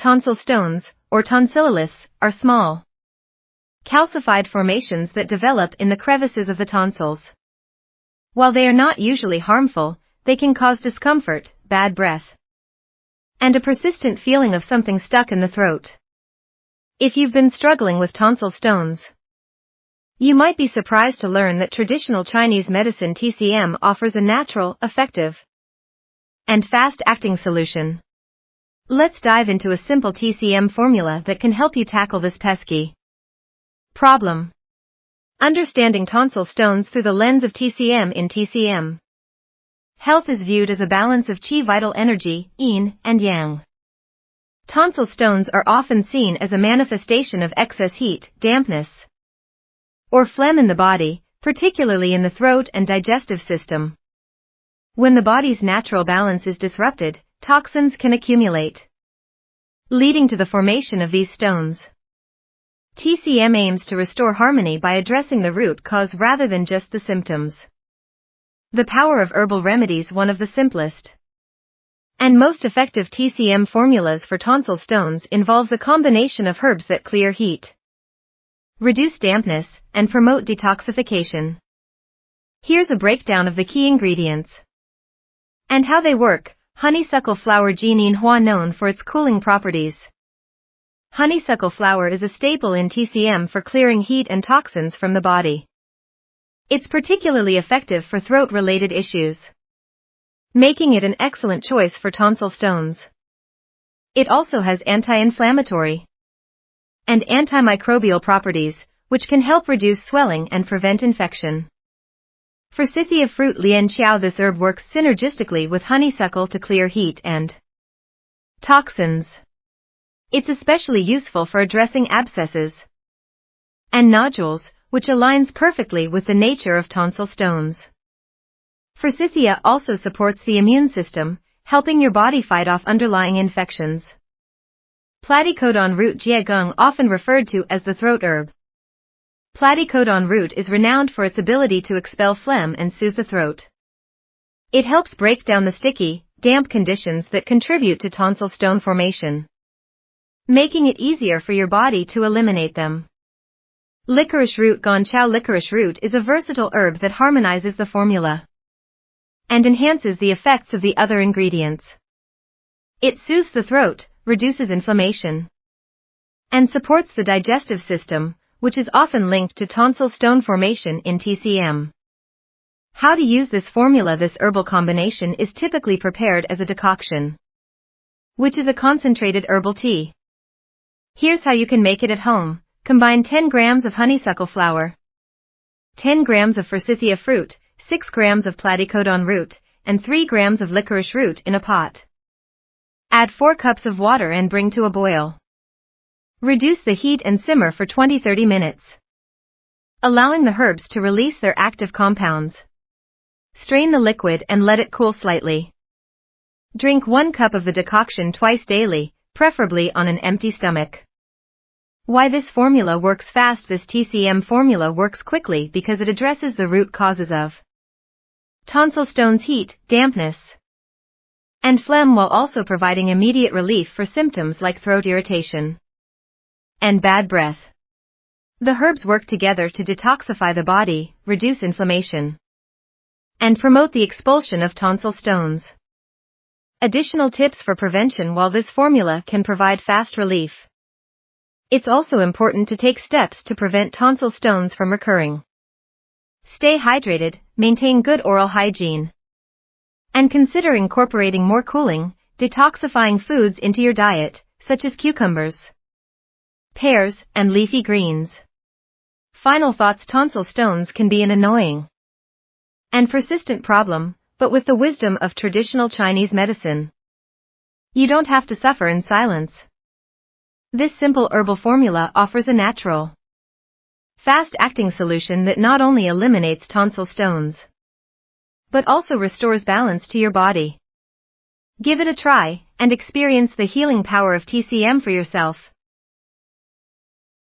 tonsil stones, or tonsilloliths, are small, calcified formations that develop in the crevices of the tonsils. While they are not usually harmful, they can cause discomfort, bad breath, and a persistent feeling of something stuck in the throat. If you've been struggling with tonsil stones, you might be surprised to learn that traditional Chinese medicine TCM offers a natural, effective, and fast-acting solution. Let's dive into a simple TCM formula that can help you tackle this pesky problem. Understanding tonsil stones through the lens of TCM. In TCM, health is viewed as a balance of qi, vital energy, yin, and yang. Tonsil stones are often seen as a manifestation of excess heat, dampness, or phlegm in the body, particularly in the throat and digestive system. When the body's natural balance is disrupted, toxins can accumulate, leading to the formation of these stones. TCM aims to restore harmony by addressing the root cause rather than just the symptoms. The power of herbal remedies. One of the simplest and most effective TCM formulas for tonsil stones involves a combination of herbs that clear heat, reduce dampness, and promote detoxification. Here's a breakdown of the key ingredients and how they work. Honeysuckle flower. Jinin Hua, known for its cooling properties. Honeysuckle flower is a staple in TCM for clearing heat and toxins from the body. It's particularly effective for throat-related issues, making it an excellent choice for tonsil stones. It also has anti-inflammatory and antimicrobial properties, which can help reduce swelling and prevent infection. Forsythia fruit. Lian Qiao. This herb works synergistically with honeysuckle to clear heat and toxins. It's especially useful for addressing abscesses and nodules, which aligns perfectly with the nature of tonsil stones. Forsythia also supports the immune system, helping your body fight off underlying infections. Platycodon root. Jiagung, often referred to as the throat herb. Platycodon root is renowned for its ability to expel phlegm and soothe the throat. It helps break down the sticky, damp conditions that contribute to tonsil stone formation, making it easier for your body to eliminate them. Licorice root. Gonchao. Licorice root is a versatile herb that harmonizes the formula and enhances the effects of the other ingredients. It soothes the throat, reduces inflammation, and supports the digestive system, which is often linked to tonsil stone formation in TCM. How to use this formula. This herbal combination is typically prepared as a decoction, which is a concentrated herbal tea. Here's how you can make it at home. Combine 10 grams of honeysuckle flower, 10 grams of forsythia fruit, 6 grams of platycodon root, and 3 grams of licorice root in a pot. Add 4 cups of water and bring to a boil. Reduce the heat and simmer for 20-30 minutes, allowing the herbs to release their active compounds. Strain the liquid and let it cool slightly. Drink 1 cup of the decoction twice daily, preferably on an empty stomach. Why this formula works fast. This TCM formula works quickly because it addresses the root causes of tonsil stones: heat, dampness, and phlegm, while also providing immediate relief for symptoms like throat irritation and bad breath. The herbs work together to detoxify the body, reduce inflammation, and promote the expulsion of tonsil stones. Additional tips for prevention. While this formula can provide fast relief, it's also important to take steps to prevent tonsil stones from recurring. Stay hydrated, maintain good oral hygiene, and consider incorporating more cooling, detoxifying foods into your diet, such as cucumbers, pears, and leafy greens. Final thoughts. Tonsil stones can be an annoying and persistent problem, but with the wisdom of traditional Chinese medicine, you don't have to suffer in silence. This simple herbal formula offers a natural, fast-acting solution that not only eliminates tonsil stones, but also restores balance to your body. Give it a try, and experience the healing power of TCM for yourself.